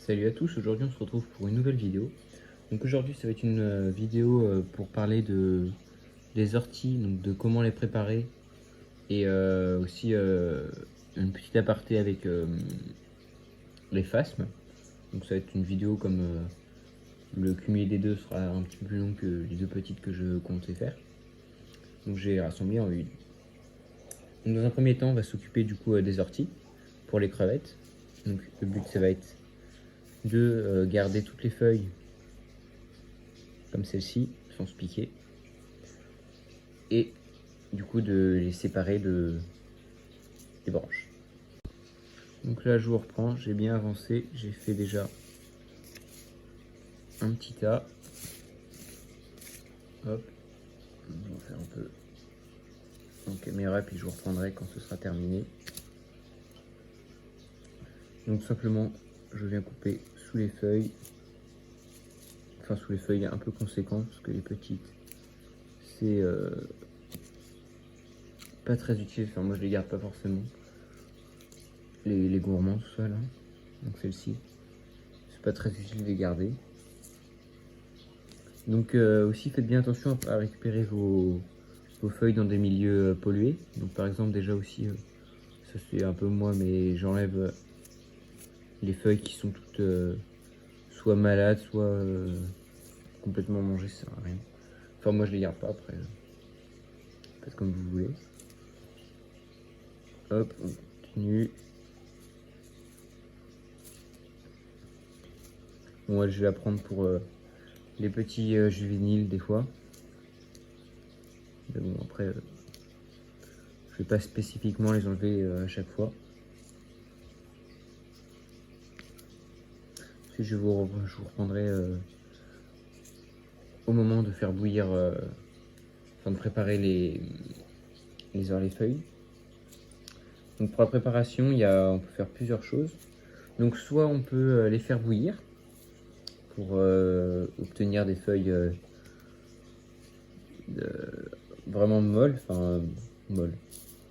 Salut à tous, aujourd'hui on se retrouve pour une nouvelle vidéo. Donc aujourd'hui ça va être une vidéo pour parler des orties, donc de comment les préparer et aussi une petite aparté avec les phasmes. Donc ça va être une vidéo comme le cumulé des deux sera un petit peu plus long que les deux petites que je comptais faire. Donc j'ai rassemblé en une. Donc dans un premier temps on va s'occuper du coup des orties pour les crevettes. Donc le but ça va être de garder toutes les feuilles comme celle-ci, sans se piquer, et du coup de les séparer des branches. Donc là je vous reprends, j'ai bien avancé, j'ai fait déjà un petit tas. Hop, on va faire un peu en caméra puis je vous reprendrai quand ce sera terminé. Donc simplement je viens couper sous les feuilles, enfin sous les feuilles un peu conséquentes parce que les petites c'est pas très utile, enfin moi je les garde pas forcément. Les gourmands tout ça là, donc celle-ci, c'est pas très utile de les garder. Donc aussi faites bien attention à récupérer vos feuilles dans des milieux pollués. Donc par exemple déjà aussi, ça c'est un peu moi, mais j'enlève les feuilles qui sont toutes soit malades, soit complètement mangées, ça sert à rien. Enfin moi je les garde pas après, faites comme vous voulez. Hop, on continue. Bon ouais, je vais la prendre pour les petits juvéniles des fois. Mais bon après, je vais pas spécifiquement les enlever à chaque fois. Puis je vous reprendrai au moment de faire bouillir, enfin de préparer les feuilles. Donc pour la préparation, on peut faire plusieurs choses. Donc soit on peut les faire bouillir pour obtenir des feuilles vraiment molles, enfin molles,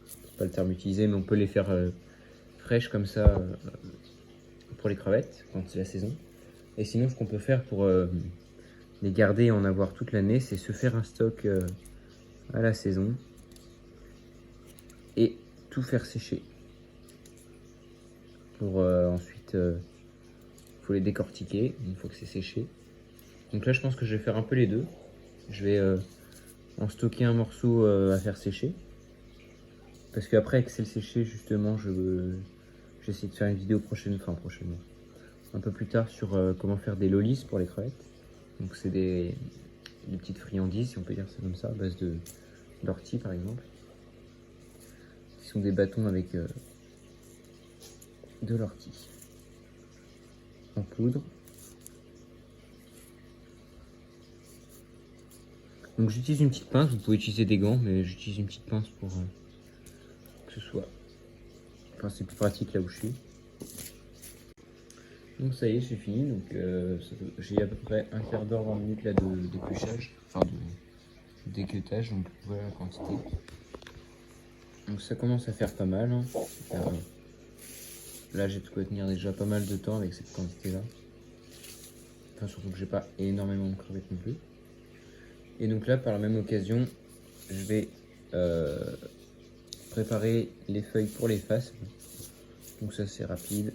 c'est pas le terme utilisé, mais on peut les faire fraîches comme ça pour les crevettes quand c'est la saison. Et sinon ce qu'on peut faire pour les garder et en avoir toute l'année, c'est se faire un stock à la saison et tout faire sécher. Pour ensuite, faut les décortiquer une fois que c'est séché. Donc là, je pense que je vais faire un peu les deux. Je vais en stocker un morceau à faire sécher. Parce qu'après, avec celle séchée, justement, j'essaie de faire une vidéo prochainement, un peu plus tard sur comment faire des lollies pour les crevettes. Donc c'est des petites friandises, si on peut dire ça comme ça, à base d'ortie par exemple. Qui sont des bâtons avec de l'ortie en poudre. Donc j'utilise une petite pince, vous pouvez utiliser des gants, mais j'utilise une petite pince pour que ce soit... Enfin c'est plus pratique là où je suis. Donc ça y est, c'est fini. Donc j'ai à peu près un quart d'heure, 20 minutes là de d'épluchage, enfin d'équeutage, donc voilà la quantité. Donc ça commence à faire pas mal. Hein. Là j'ai de quoi tenir déjà pas mal de temps avec cette quantité là. Enfin surtout que j'ai pas énormément de crevettes non plus. Et donc là par la même occasion, je vais préparer les feuilles pour les phasmes. Donc ça c'est rapide.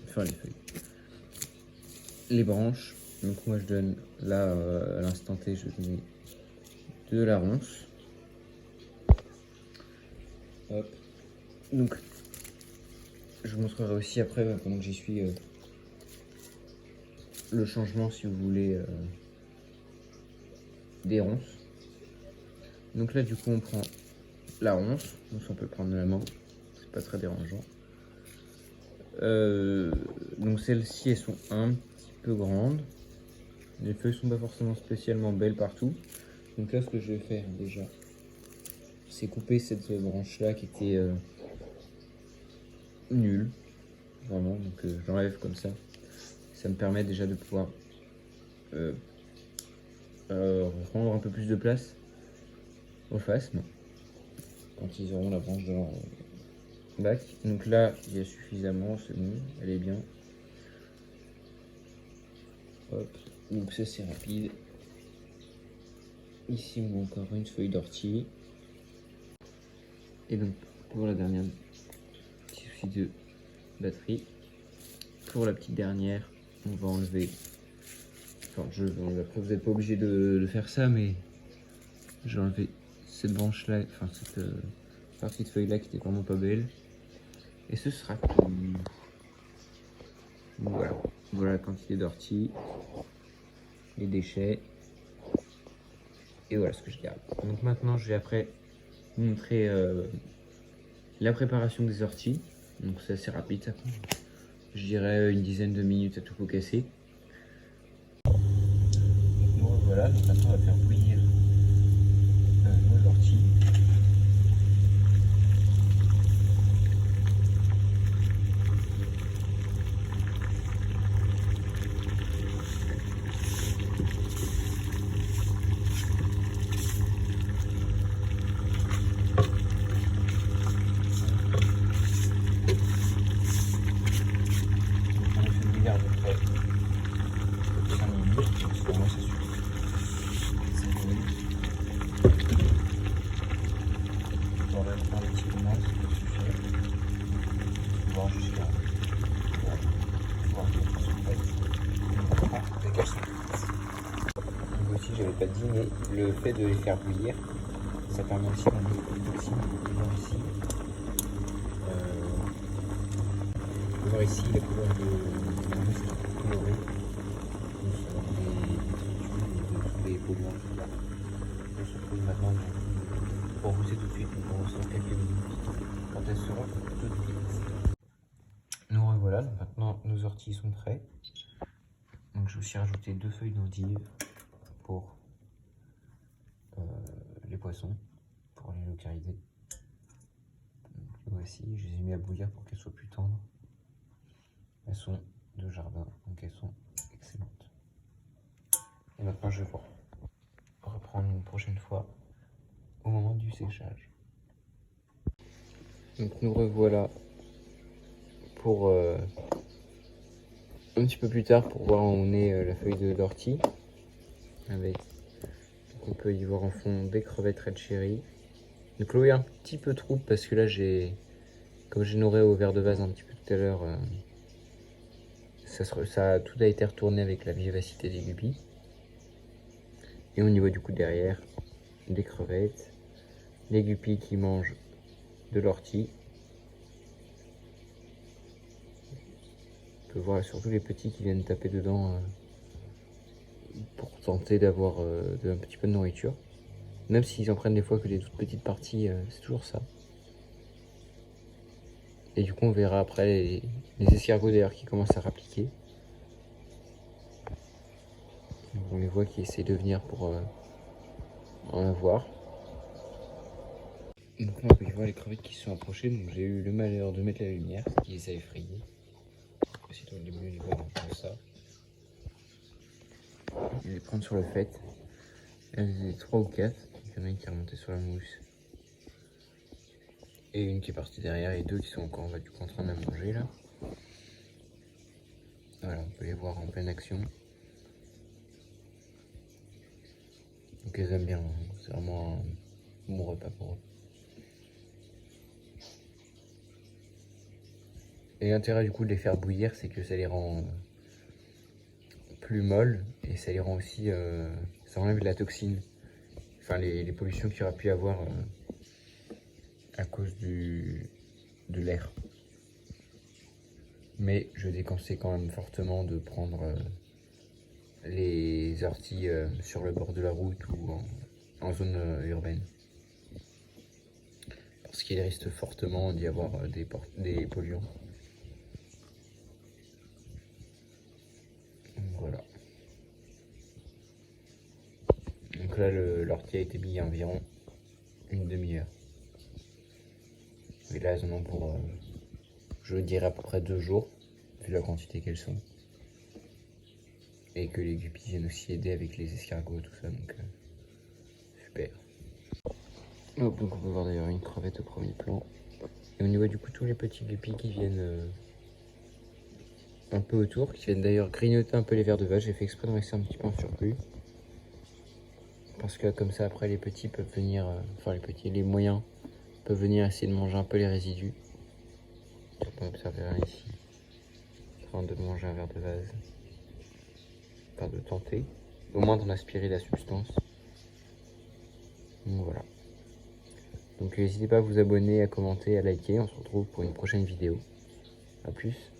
Enfin les feuilles. Les branches. Donc moi je donne là à l'instant T, je mets de la ronce. Hop. Donc je vous montrerai aussi après pendant que j'y suis le changement si vous voulez des ronces. Donc là du coup on prend la ronce, donc on peut le prendre de la main, c'est pas très dérangeant. Donc celles-ci elles sont un petit peu grandes, les feuilles sont pas forcément spécialement belles partout. Donc là ce que je vais faire déjà, c'est couper cette branche là qui était nulle, vraiment, donc j'enlève comme ça. Ça me permet déjà de pouvoir rendre un peu plus de place aux phasmes quand ils auront la branche de leur bac. Donc là il y a suffisamment, c'est bon, elle est bien. Hop, donc ça c'est rapide. Ici on a encore une feuille d'ortie. Et donc pour la dernière, petit souci de batterie. Pour la petite dernière, on va enlever. Enfin, après vous n'êtes pas obligé de faire ça, mais j'ai enlevé cette branche là, enfin cette partie de feuille là qui était vraiment pas belle. Et ce sera tout. Voilà, voilà la quantité d'ortie, les déchets. Et voilà ce que je garde. Donc maintenant je vais après vous montrer la préparation des orties. Donc c'est assez rapide, ça prend, je dirais, une dizaine de minutes à tout pot casser. Donc voilà, donc maintenant on va faire bouillir nos orties. Aussi, j'avais pas dit, mais le fait de les faire bouillir, ça permet aussi d'enlever les toxines ici. On peut voir ici la couleur de la mousse colorée. Des polluants. On se retrouve maintenant pour vous tout de suite, on ressort quelques minutes quand elles seront toutes cuites. Nous revoilà, donc maintenant nos orties sont prêts. Donc je vais aussi rajouter 2 feuilles d'endive pour les poissons, pour les localiser. Donc, les voici, je les ai mis à bouillir pour qu'elles soient plus tendres. Elles sont de jardin, donc elles sont excellentes. Et maintenant je vais reprendre une prochaine fois au moment du séchage. Donc nous revoilà pour un petit peu plus tard pour voir où on est la feuille d'ortie. Avec, donc on peut y voir en fond des crevettes red cherry. Donc l'eau est un petit peu trouble parce que là comme j'ai nourri au verre de vase un petit peu tout à l'heure, tout a été retourné avec la vivacité des guppies. Et au niveau du coup derrière, des crevettes, les guppies qui mangent de l'ortie. On peut voir surtout les petits qui viennent taper dedans pour tenter d'avoir un petit peu de nourriture. Même s'ils en prennent des fois que des toutes petites parties, c'est toujours ça. Et du coup on verra après les escargots d'ailleurs qui commencent à rappliquer. On les voit qui essaient de venir pour en avoir. Donc là on peut y voir les crevettes qui se sont approchées. Donc j'ai eu le malheur de mettre la lumière, ce qui les a effrayés. Si on les mieux, on comme ça. Je vais les prendre sur le fait. Là, j'ai 3 ou 4. Il y en a une qui est remontée sur la mousse. Et une qui est partie derrière. Et 2 qui sont encore du coup, en train de manger là. Voilà, on peut les voir en pleine action. Donc elles aiment bien. C'est vraiment un bon repas pour eux. Et l'intérêt du coup de les faire bouillir, c'est que ça les rend plus molles. Et ça les rend aussi... ça enlève de la toxine. Enfin les pollutions qu'il y aura pu avoir à cause de l'air. Mais je déconseille quand même fortement de prendre les orties sur le bord de la route ou en zone urbaine. Parce qu'il risque fortement d'y avoir des polluants. Voilà. Donc là, l'ortie a été mis environ une demi-heure. Et là, elles en ont pour, je dirais à peu près 2 jours, vu la quantité qu'elles sont. Et que les guppies viennent aussi aider avec les escargots, tout ça, donc super. Donc on peut voir d'ailleurs une crevette au premier plan. Et au niveau du coup, tous les petits guppies qui viennent un peu autour, qui viennent d'ailleurs grignoter un peu les vers de vache. J'ai fait exprès d'en laisser un petit peu en surplus. Parce que comme ça, après, les petits peuvent venir, enfin les petits, les moyens peuvent venir essayer de manger un peu les résidus. On peut observer un ici, en train de manger un verre de vase. Enfin, de tenter, au moins d'en aspirer la substance. Donc voilà. Donc n'hésitez pas à vous abonner, à commenter, à liker. On se retrouve pour une prochaine vidéo. A plus.